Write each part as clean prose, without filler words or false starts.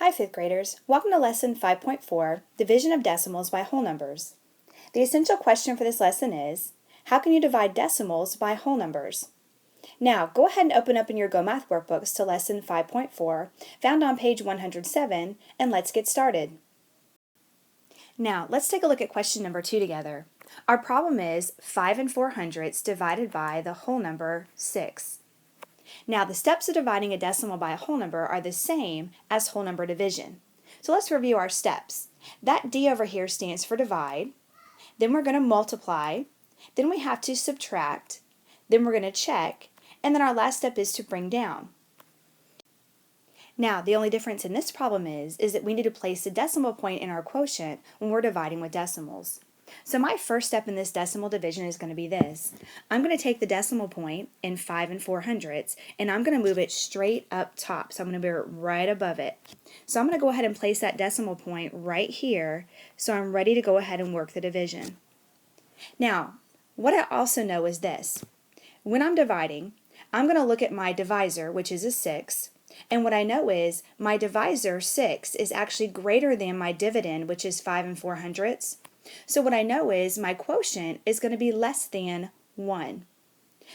Hi, 5th graders. Welcome to Lesson 5.4, Division of Decimals by Whole Numbers. The essential question for this lesson is, how can you divide decimals by whole numbers? Now, go ahead and open up in your Go Math workbooks to Lesson 5.4, found on page 107, and let's get started. Now, let's take a look at question number 2 together. Our problem is 5 400 divided by the whole number 6. Now, the steps of dividing a decimal by a whole number are the same as whole number division. So let's review our steps. That D over here stands for divide. Then we're going to multiply. Then we have to subtract. Then we're going to check. And then our last step is to bring down. Now, the only difference in this problem is that we need to place a decimal point in our quotient when we're dividing with decimals. So my first step in this decimal division is going to be this. I'm going to take the decimal point in 5 400 and I'm going to move it straight up top. So I'm going to be right above it. So I'm going to go ahead and place that decimal point right here so I'm ready to go ahead and work the division. Now, what I also know is this. When I'm dividing, I'm going to look at my divisor, which is a 6. And what I know is my divisor, 6, is actually greater than my dividend, which is 5 400. So what I know is my quotient is going to be less than 1.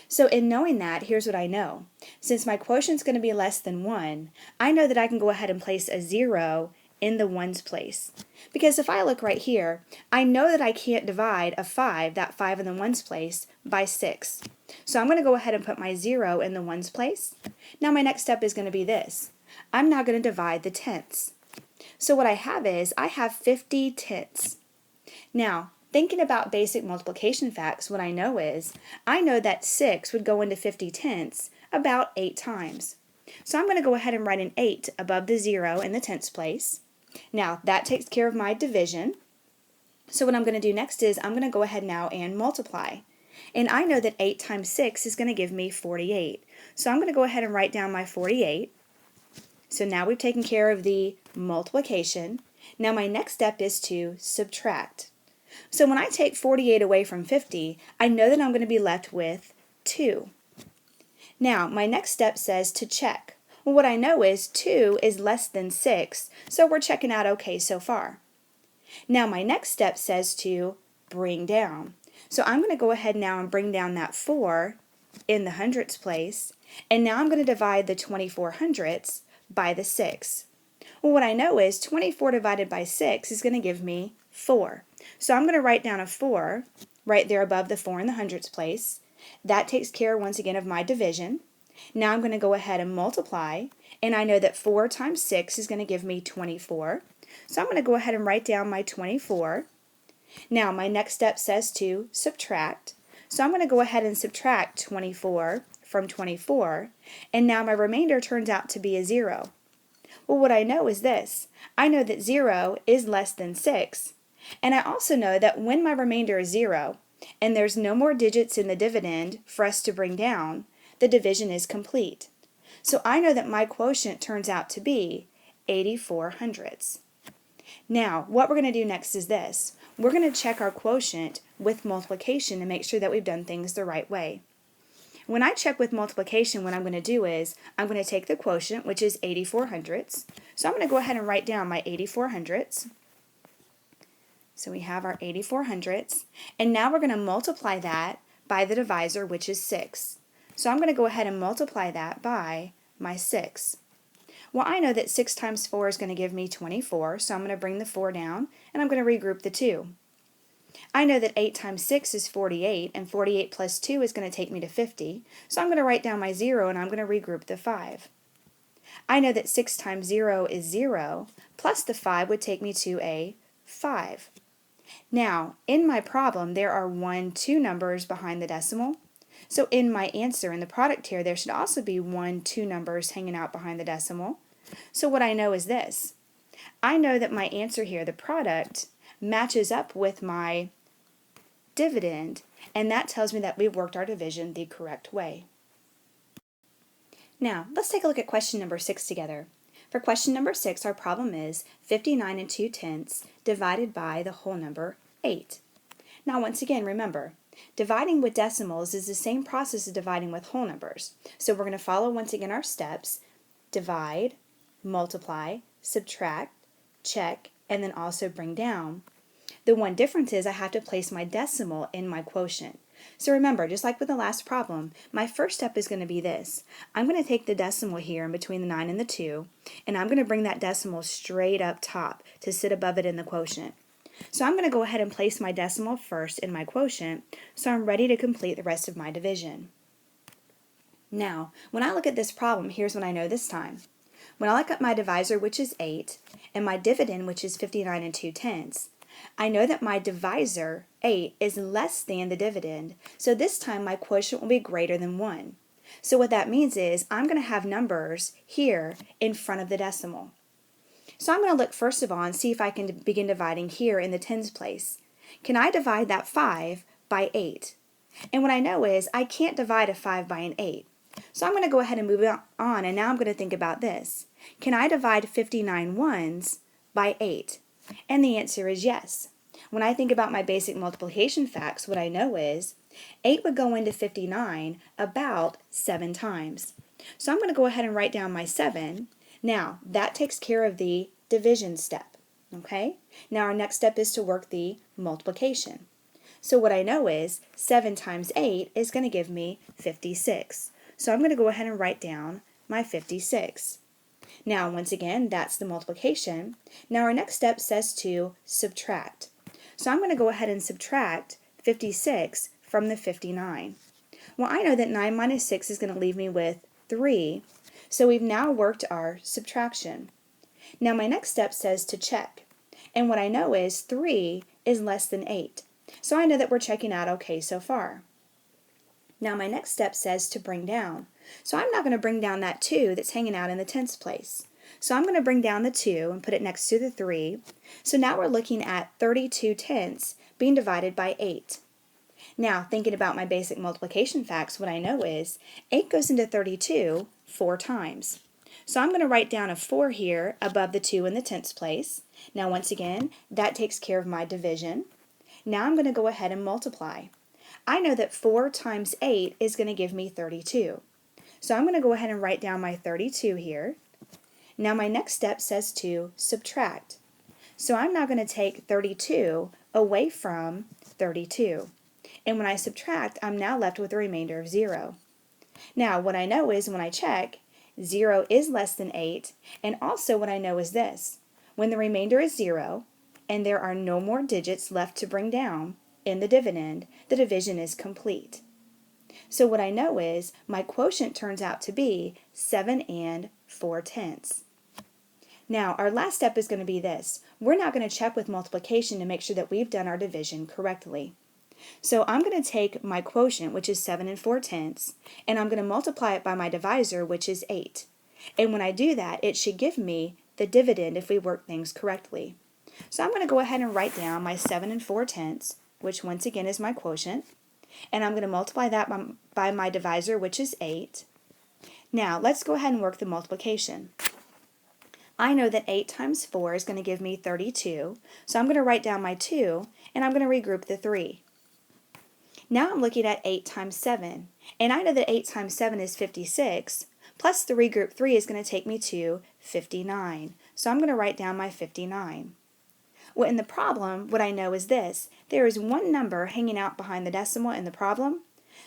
So in knowing that, here's what I know. Since my quotient is going to be less than 1, I know that I can go ahead and place a 0 in the 1's place. Because if I look right here, I know that I can't divide a 5, that 5 in the 1's place, by 6. So I'm going to go ahead and put my 0 in the 1's place. Now my next step is going to be this. I'm now going to divide the tenths. So what I have is, I have 50 tenths. Now, thinking about basic multiplication facts, what I know is, I know that 6 would go into 50 tenths about 8 times. So I'm going to go ahead and write an 8 above the 0 in the tenths place. Now, that takes care of my division. So what I'm going to do next is, I'm going to go ahead now and multiply. And I know that 8 times 6 is going to give me 48. So I'm going to go ahead and write down my 48. So now we've taken care of the multiplication. Now my next step is to subtract. So when I take 48 away from 50, I know that I'm going to be left with 2. Now, my next step says to check. Well, what I know is 2 is less than 6, so we're checking out okay so far. Now, my next step says to bring down. So I'm going to go ahead now and bring down that 4 in the hundredths place, and now I'm going to divide the 24 hundredths by the 6. Well, what I know is 24 divided by 6 is going to give me 4. So I'm going to write down a 4 right there above the 4 in the hundredths place. That takes care once again of my division. Now I'm going to go ahead and multiply, and I know that 4 times 6 is going to give me 24. So I'm going to go ahead and write down my 24. Now my next step says to subtract. So I'm going to go ahead and subtract 24 from 24, and now my remainder turns out to be a 0. Well, what I know is this. I know that 0 is less than 6. And I also know that when my remainder is 0, and there's no more digits in the dividend for us to bring down, the division is complete. So I know that my quotient turns out to be 84 hundredths. Now, what we're going to do next is this. We're going to check our quotient with multiplication to make sure that we've done things the right way. When I check with multiplication, what I'm going to do is, I'm going to take the quotient, which is 84 hundredths. So I'm going to go ahead and write down my 84 hundredths. So we have our 84 hundredths. And now we're going to multiply that by the divisor, which is 6. So I'm going to go ahead and multiply that by my 6. Well, I know that 6 times 4 is going to give me 24, so I'm going to bring the 4 down, and I'm going to regroup the 2. I know that 8 times 6 is 48, and 48 plus 2 is going to take me to 50, so I'm going to write down my 0, and I'm going to regroup the 5. I know that 6 times 0 is 0, plus the 5 would take me to a 5. Now, in my problem, there are 1, 2 numbers behind the decimal. So in my answer, in the product here, there should also be 1, 2 numbers hanging out behind the decimal. So what I know is this. I know that my answer here, the product, matches up with my dividend, and that tells me that we've worked our division the correct way. Now, let's take a look at question number 6 together. For question number 6, our problem is 59 2 tenths divided by the whole number 8. Now, once again, remember, dividing with decimals is the same process as dividing with whole numbers. So we're going to follow once again our steps. Divide, multiply, subtract, check, and then also bring down. The one difference is I have to place my decimal in my quotient. So remember, just like with the last problem, my first step is going to be this. I'm going to take the decimal here in between the 9 and the 2, and I'm going to bring that decimal straight up top to sit above it in the quotient. So I'm going to go ahead and place my decimal first in my quotient, so I'm ready to complete the rest of my division. Now, when I look at this problem, here's what I know this time. When I look at my divisor, which is 8, and my dividend, which is 59 and 2/10, I know that my divisor, 8, is less than the dividend, so this time my quotient will be greater than 1. So what that means is I'm going to have numbers here in front of the decimal. So I'm going to look first of all and see if I can begin dividing here in the tens place. Can I divide that 5 by 8? And what I know is I can't divide a 5 by an 8. So I'm going to go ahead and move on, and now I'm going to think about this. Can I divide 59 ones by 8? And the answer is yes. When I think about my basic multiplication facts, what I know is 8 would go into 59 about 7 times. So I'm going to go ahead and write down my 7. Now, that takes care of the division step. Okay? Now our next step is to work the multiplication. So what I know is 7 times 8 is going to give me 56. So I'm going to go ahead and write down my 56. Now, once again, that's the multiplication. Now our next step says to subtract. So I'm going to go ahead and subtract 56 from the 59. Well, I know that 9 minus 6 is going to leave me with 3. So we've now worked our subtraction. Now my next step says to check. And what I know is 3 is less than 8. So I know that we're checking out okay so far. Now my next step says to bring down. So I'm not going to bring down that 2 that's hanging out in the tens place. So I'm going to bring down the 2 and put it next to the 3. So now we're looking at 32 tenths being divided by 8. Now, thinking about my basic multiplication facts, what I know is 8 goes into 32 4 times. So I'm going to write down a 4 here above the 2 in the tens place. Now once again, that takes care of my division. Now I'm going to go ahead and multiply. I know that 4 times 8 is going to give me 32. So I'm going to go ahead and write down my 32 here. Now my next step says to subtract. So I'm now going to take 32 away from 32. And when I subtract, I'm now left with a remainder of 0. Now what I know is when I check, 0 is less than 8, and also what I know is this. When the remainder is 0, and there are no more digits left to bring down in the dividend, the division is complete. So what I know is my quotient turns out to be 7 and 4/10. Now our last step is going to be this. We're now going to check with multiplication to make sure that we've done our division correctly. So I'm going to take my quotient, which is 7 and 4/10, and I'm going to multiply it by my divisor, which is 8. And when I do that, it should give me the dividend if we work things correctly. So I'm going to go ahead and write down my 7 and 4/10, which once again is my quotient, and I'm going to multiply that by my divisor, which is 8. Now let's go ahead and work the multiplication. I know that 8 times 4 is going to give me 32, so I'm going to write down my 2, and I'm going to regroup the 3. Now I'm looking at 8 times 7, and I know that 8 times 7 is 56, plus the regroup 3 is going to take me to 59. So I'm going to write down my 59. Well, in the problem, what I know is this. There is one number hanging out behind the decimal in the problem.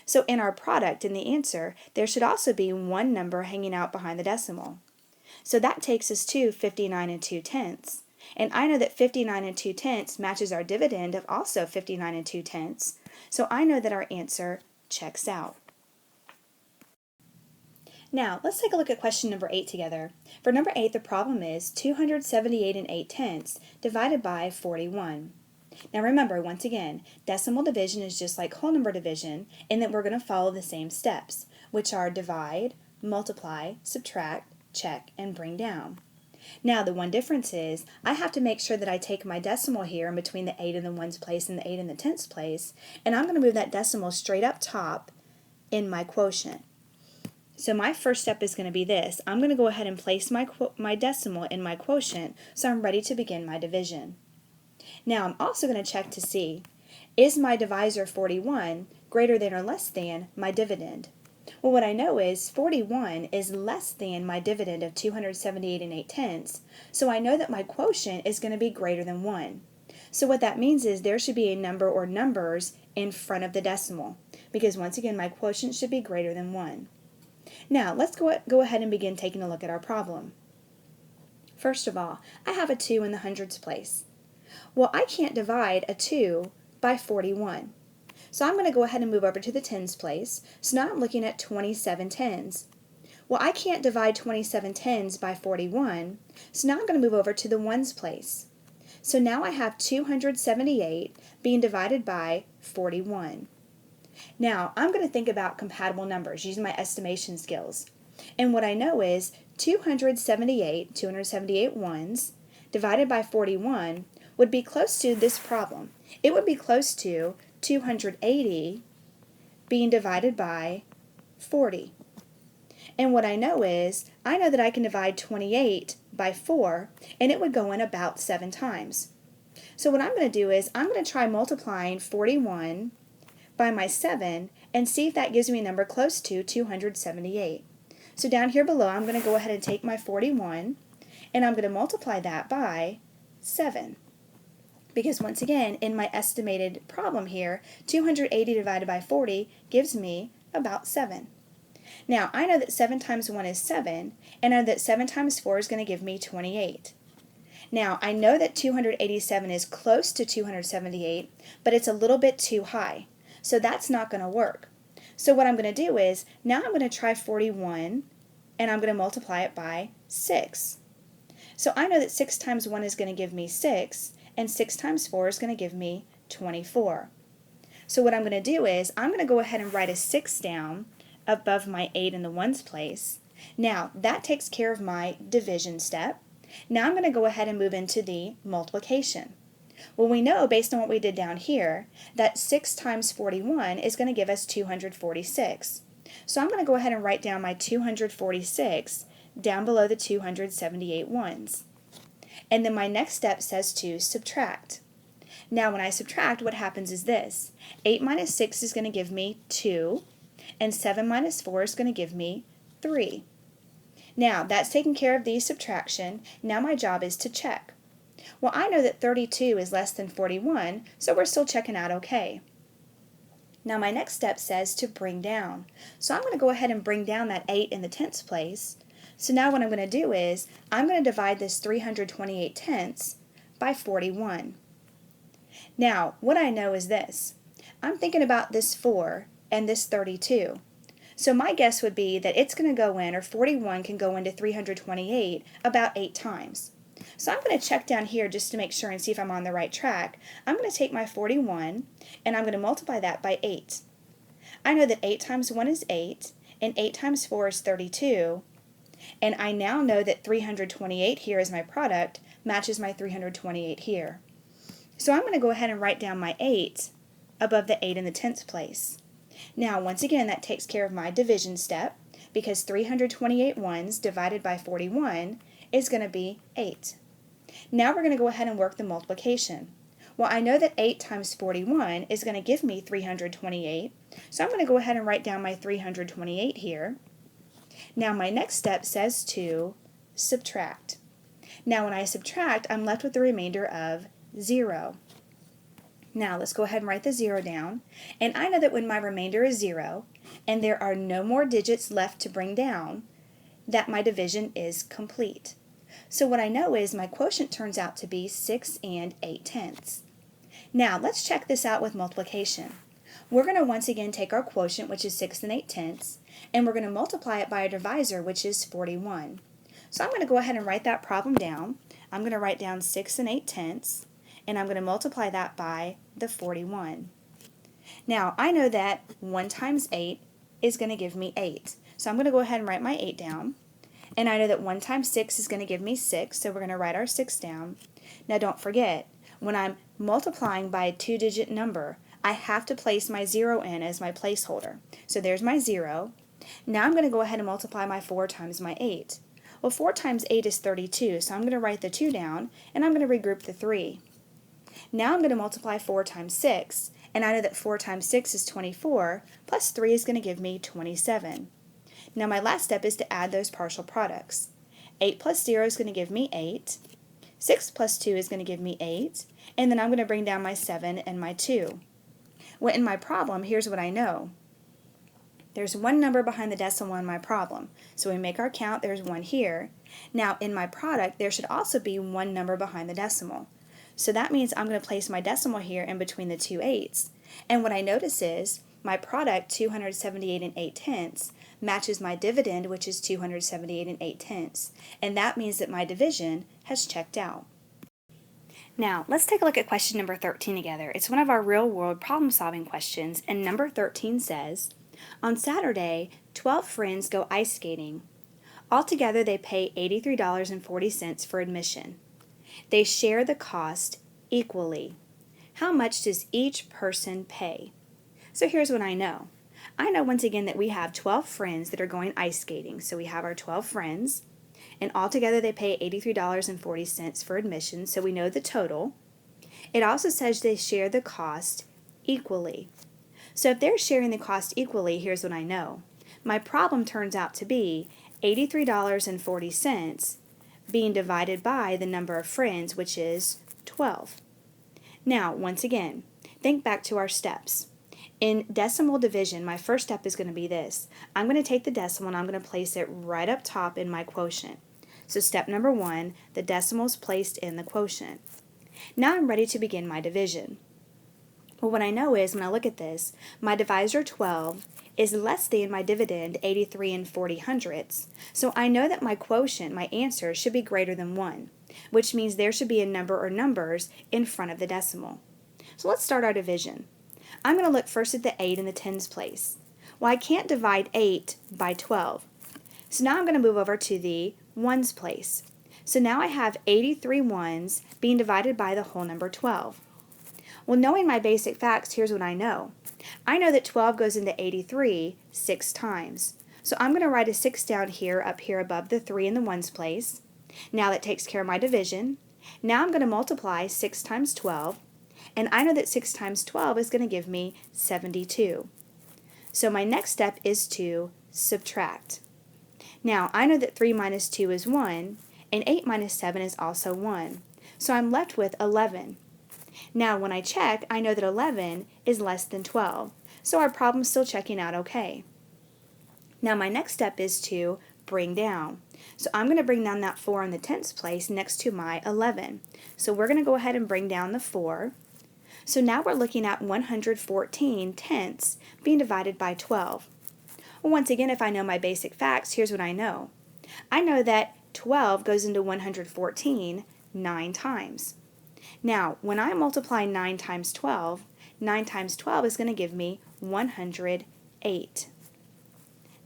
So in our product, in the answer, there should also be one number hanging out behind the decimal. So that takes us to 59 and 2/10. And I know that 59 and 2/10 matches our dividend of also 59 and 2/10. So I know that our answer checks out. Now, let's take a look at question number 8 together. For number 8, the problem is 278 and 8/10 divided by 41. Now remember, once again, decimal division is just like whole number division in that we're going to follow the same steps, which are divide, multiply, subtract, check, and bring down. Now the one difference is I have to make sure that I take my decimal here in between the 8 in the ones place and the 8 in the tens place, and I'm going to move that decimal straight up top in my quotient. So my first step is going to be this. I'm going to go ahead and place my decimal in my quotient so I'm ready to begin my division. Now I'm also going to check to see, is my divisor 41 greater than or less than my dividend? Well, what I know is 41 is less than my dividend of 278 and 8 tenths, so I know that my quotient is going to be greater than 1. So what that means is there should be a number or numbers in front of the decimal, because once again my quotient should be greater than 1. Now let's go ahead and begin taking a look at our problem. First of all, I have a 2 in the hundreds place. Well, I can't divide a 2 by 41. So I'm going to go ahead and move over to the tens place. So now I'm looking at 27 tens. Well, I can't divide 27 tens by 41, so now I'm going to move over to the ones place. So now I have 278 being divided by 41. Now, I'm going to think about compatible numbers using my estimation skills. And what I know is 278 ones divided by 41 would be close to this problem. It would be close to 280 being divided by 40. And what I know is, I know that I can divide 28 by 4, and it would go in about 7 times. So what I'm going to do is, I'm going to try multiplying 41 by my 7 and see if that gives me a number close to 278. So down here below, I'm going to go ahead and take my 41, and I'm going to multiply that by 7. Because once again, in my estimated problem here, 280 divided by 40 gives me about 7. Now, I know that 7 times 1 is 7, and I know that 7 times 4 is going to give me 28. Now, I know that 287 is close to 278, but it's a little bit too high, so that's not going to work. So what I'm going to do is, now I'm going to try 41, and I'm going to multiply it by 6. So I know that 6 times 1 is going to give me 6, and 6 times 4 is going to give me 24. So what I'm going to do is, I'm going to go ahead and write a 6 down above my 8 in the ones place. Now, that takes care of my division step. Now I'm going to go ahead and move into the multiplication. Well, we know, based on what we did down here, that 6 times 41 is going to give us 246. So I'm going to go ahead and write down my 246 down below the 278 ones. And then my next step says to subtract. Now when I subtract, what happens is this. 8 minus 6 is going to give me 2, and 7 minus 4 is going to give me 3. Now that's taken care of the subtraction. Now my job is to check. Well, I know that 32 is less than 41, so we're still checking out okay. Now my next step says to bring down. So I'm going to go ahead and bring down that 8 in the tenths place. So now what I'm going to do is, I'm going to divide this 328 tenths by 41. Now, what I know is this. I'm thinking about this 4 and this 32. So my guess would be that it's going to go in, or 41 can go into 328 about 8 times. So I'm going to check down here just to make sure and see if I'm on the right track. I'm going to take my 41 and I'm going to multiply that by 8. I know that 8 times 1 is 8, and 8 times 4 is 32. And I now know that 328 here as my product matches my 328 here. So I'm going to go ahead and write down my 8 above the 8 in the tenths place. Now once again, that takes care of my division step, because 328 ones divided by 41 is going to be 8. Now we're going to go ahead and work the multiplication. Well, I know that 8 times 41 is going to give me 328, so I'm going to go ahead and write down my 328 here. Now my next step says to subtract. Now when I subtract, I'm left with the remainder of 0. Now let's go ahead and write the 0 down. And I know that when my remainder is 0, and there are no more digits left to bring down, that my division is complete. So what I know is my quotient turns out to be 6 and 8 tenths. Now let's check this out with multiplication. We're going to once again take our quotient, which is 6 and 8 tenths, and we're going to multiply it by our divisor, which is 41. So I'm going to go ahead and write that problem down. I'm going to write down 6 and 8 tenths, and I'm going to multiply that by the 41. Now I know that 1 times 8 is going to give me 8. So I'm going to go ahead and write my 8 down. And I know that 1 times 6 is going to give me 6, so we're going to write our 6 down. Now don't forget, when I'm multiplying by a 2-digit number, I have to place my 0 in as my placeholder. So there's my 0. Now I'm going to go ahead and multiply my 4 times my 8. Well, 4 times 8 is 32, so I'm going to write the 2 down, and I'm going to regroup the 3. Now I'm going to multiply 4 times 6, And I know that 4 times 6 is 24, plus 3 is going to give me 27. Now my last step is to add those partial products. 8 plus 0 is going to give me 8. 6 plus 2 is going to give me 8. And then I'm going to bring down my 7 and my 2. Well, in my problem, here's what I know. There's one number behind the decimal in my problem. So we make our count, there's 1 here. Now in my product, there should also be one number behind the decimal. So that means I'm going to place my decimal here in between the two 8s. And what I notice is my product, 278 and 8/10, matches my dividend, which is 278 and 8/10. And that means that my division has checked out. Now, let's take a look at question number 13 together. It's one of our real-world problem-solving questions, and number 13 says, on Saturday, 12 friends go ice skating. Altogether, they pay $83.40 for admission. They share the cost equally. How much does each person pay? So here's what I know. I know once again that we have 12 friends that are going ice skating. So we have our 12 friends, and altogether they pay $83.40 for admission, so we know the total. It also says they share the cost equally. So if they're sharing the cost equally, here's what I know. My problem turns out to be $83.40 being divided by the number of friends, which is 12. Now, once again, think back to our steps. In decimal division, my first step is going to be this. I'm going to take the decimal and I'm going to place it right up top in my quotient. So step number 1, the decimal is placed in the quotient. Now I'm ready to begin my division. Well, what I know is when I look at this, my divisor 12 is less than my dividend 83 and 40/100ths. So I know that my quotient, my answer, should be greater than 1, which means there should be a number or numbers in front of the decimal. So let's start our division. I'm going to look first at the 8 in the tens place. Well, I can't divide 8 by 12. So now I'm going to move over to the ones place. So now I have 83 ones being divided by the whole number 12. Well, knowing my basic facts, here's what I know. I know that 12 goes into 83 6 times. So I'm going to write a 6 down here, up here above the 3 in the ones place. Now that takes care of my division. Now I'm going to multiply 6 times 12. And I know that 6 times 12 is going to give me 72. So my next step is to subtract. Now I know that 3 minus 2 is 1, and 8 minus 7 is also 1. So I'm left with 11. Now when I check, I know that 11 is less than 12. So our problem's still checking out okay. Now my next step is to bring down. So I'm going to bring down that 4 in the tens place next to my 11. So we're going to go ahead and bring down the 4. So now we're looking at 114 tenths being divided by 12. Well, once again, if I know my basic facts, here's what I know. I know that 12 goes into 114 9 times. Now, when I multiply 9 times 12, 9 times 12 is going to give me 108.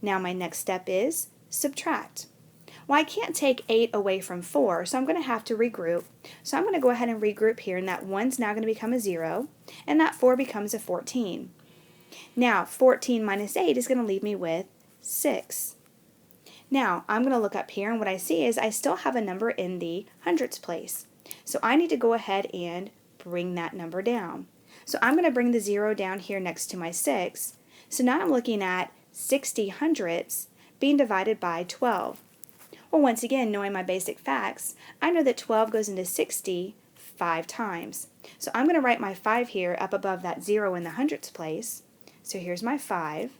Now my next step is subtract. Well, I can't take 8 away from 4, so I'm going to have to regroup. So I'm going to go ahead and regroup here, and that 1's now going to become a 0, and that 4 becomes a 14. Now, 14 minus 8 is going to leave me with 6. Now, I'm going to look up here, and what I see is I still have a number in the hundredths place. So I need to go ahead and bring that number down. So I'm going to bring the 0 down here next to my 6. So now I'm looking at 60 hundredths being divided by 12. Well, once again, knowing my basic facts, I know that 12 goes into 60 5 times. So I'm going to write my 5 here up above that 0 in the hundredths place. So here's my 5.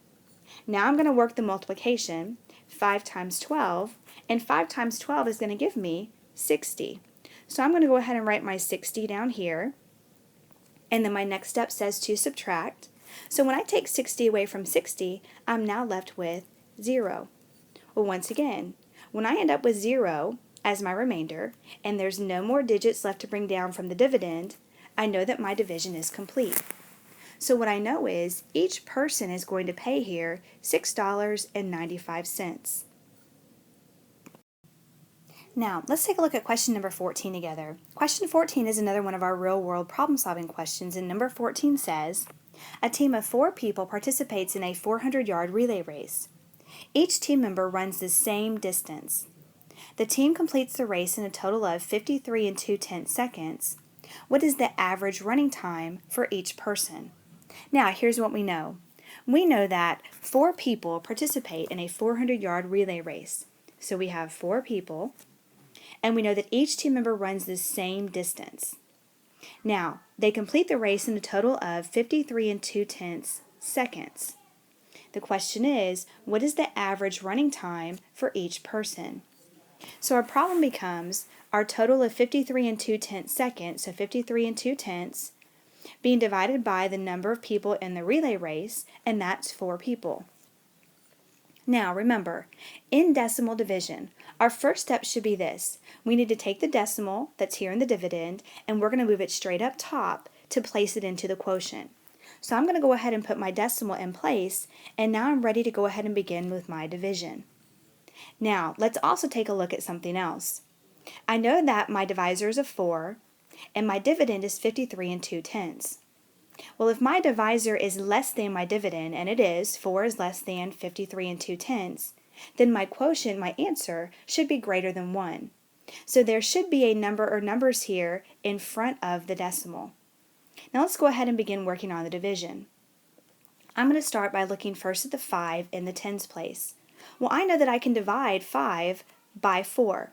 Now I'm going to work the multiplication, 5 times 12, and 5 times 12 is going to give me 60. So I'm going to go ahead and write my 60 down here, and then my next step says to subtract. So when I take 60 away from 60, I'm now left with 0. Well, once again, when I end up with 0 as my remainder, and there's no more digits left to bring down from the dividend, I know that my division is complete. So what I know is each person is going to pay here $6.95. Now, let's take a look at question number 14 together. Question 14 is another one of our real-world problem-solving questions, and number 14 says, a team of 4 people participates in a 400-yard relay race. Each team member runs the same distance. The team completes the race in a total of 53 2/10 seconds. What is the average running time for each person? Now, here's what we know. We know that 4 people participate in a 400-yard relay race. So we have 4 people, and we know that each team member runs the same distance. Now, they complete the race in a total of 53 and 2/10 seconds. The question is, what is the average running time for each person? So our problem becomes our total of 53 and 2/10 seconds, so 53 and 2/10, being divided by the number of people in the relay race, and that's 4 people. Now remember, in decimal division, our first step should be this. We need to take the decimal that's here in the dividend, and we're going to move it straight up top to place it into the quotient. So I'm going to go ahead and put my decimal in place, and now I'm ready to go ahead and begin with my division. Now, let's also take a look at something else. I know that my divisor is a 4, and my dividend is 53 and 2/10. Well, if my divisor is less than my dividend, and it is, 4 is less than 53 and 2/10, then my quotient, my answer, should be greater than 1. So there should be a number or numbers here in front of the decimal. Now let's go ahead and begin working on the division. I'm going to start by looking first at the 5 in the tens place. Well, I know that I can divide 5 by 4.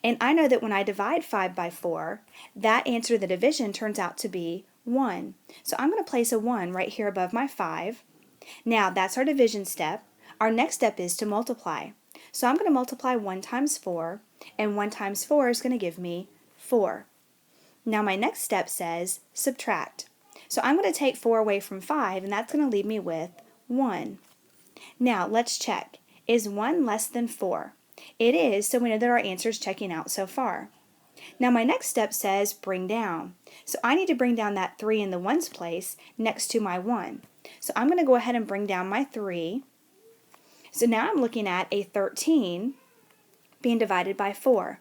And I know that when I divide 5 by 4, that answer to the division turns out to be 1. So I'm going to place a 1 right here above my 5. Now that's our division step. Our next step is to multiply. So I'm going to multiply 1 times 4, and 1 times 4 is going to give me 4. Now my next step says subtract. So I'm going to take 4 away from 5, and that's going to leave me with 1. Now let's check. Is 1 less than 4? It is, so we know that our answer is checking out so far. Now my next step says bring down. So I need to bring down that 3 in the ones place next to my 1. So I'm going to go ahead and bring down my 3. So now I'm looking at a 13 being divided by 4.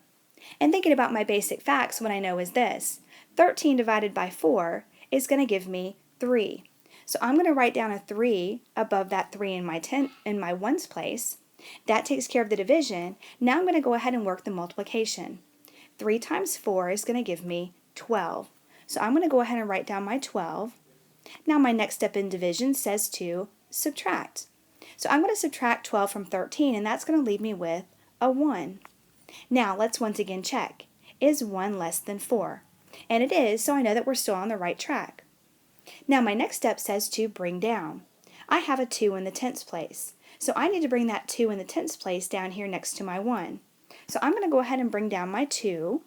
And thinking about my basic facts, what I know is this. 13 divided by 4 is going to give me 3. So I'm going to write down a 3 above that 3 in my ones place. That takes care of the division. Now I'm going to go ahead and work the multiplication. 3 times 4 is going to give me 12. So I'm going to go ahead and write down my 12. Now my next step in division says to subtract. So I'm going to subtract 12 from 13, and that's going to leave me with a 1. Now let's once again check. Is 1 less than 4? And it is, so I know that we're still on the right track. Now my next step says to bring down. I have a 2 in the tens place. So I need to bring that 2 in the tens place down here next to my 1. So I'm going to go ahead and bring down my 2.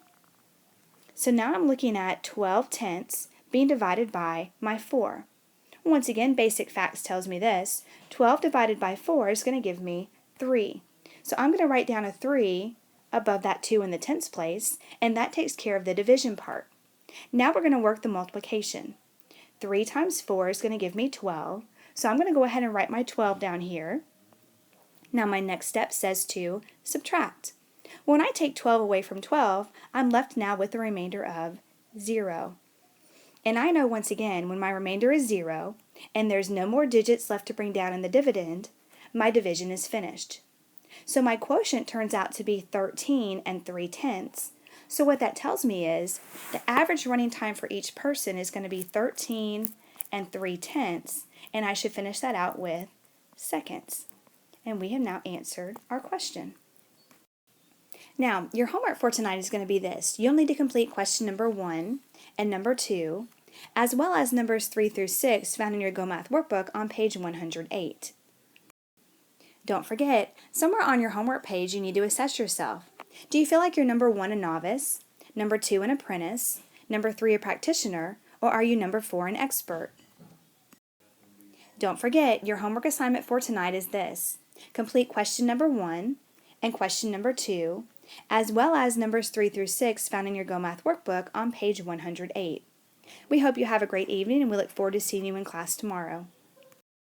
So now I'm looking at 12 tenths being divided by my 4. Once again, basic facts tells me this. 12 divided by 4 is going to give me 3. So I'm going to write down a 3 above that 2 in the tens place, and that takes care of the division part. Now we're going to work the multiplication. 3 times 4 is going to give me 12. So I'm going to go ahead and write my 12 down here. Now my next step says to subtract. When I take 12 away from 12, I'm left now with a remainder of 0. And I know once again, when my remainder is 0, and there's no more digits left to bring down in the dividend, my division is finished. So my quotient turns out to be 13 and 3/10. So what that tells me is the average running time for each person is going to be 13 and 3/10, and I should finish that out with seconds. And we have now answered our question. Now, your homework for tonight is going to be this. You'll need to complete question number 1 and number 2, as well as numbers 3 through 6 found in your Go Math workbook on page 108. Don't forget, somewhere on your homework page you need to assess yourself. Do you feel like you're number 1 a novice, number 2 an apprentice, number 3 a practitioner, or are you number 4 an expert? Don't forget, your homework assignment for tonight is this. Complete question number 1 and question number 2, as well as numbers 3 through 6 found in your Go Math workbook on page 108. We hope you have a great evening, and we look forward to seeing you in class tomorrow.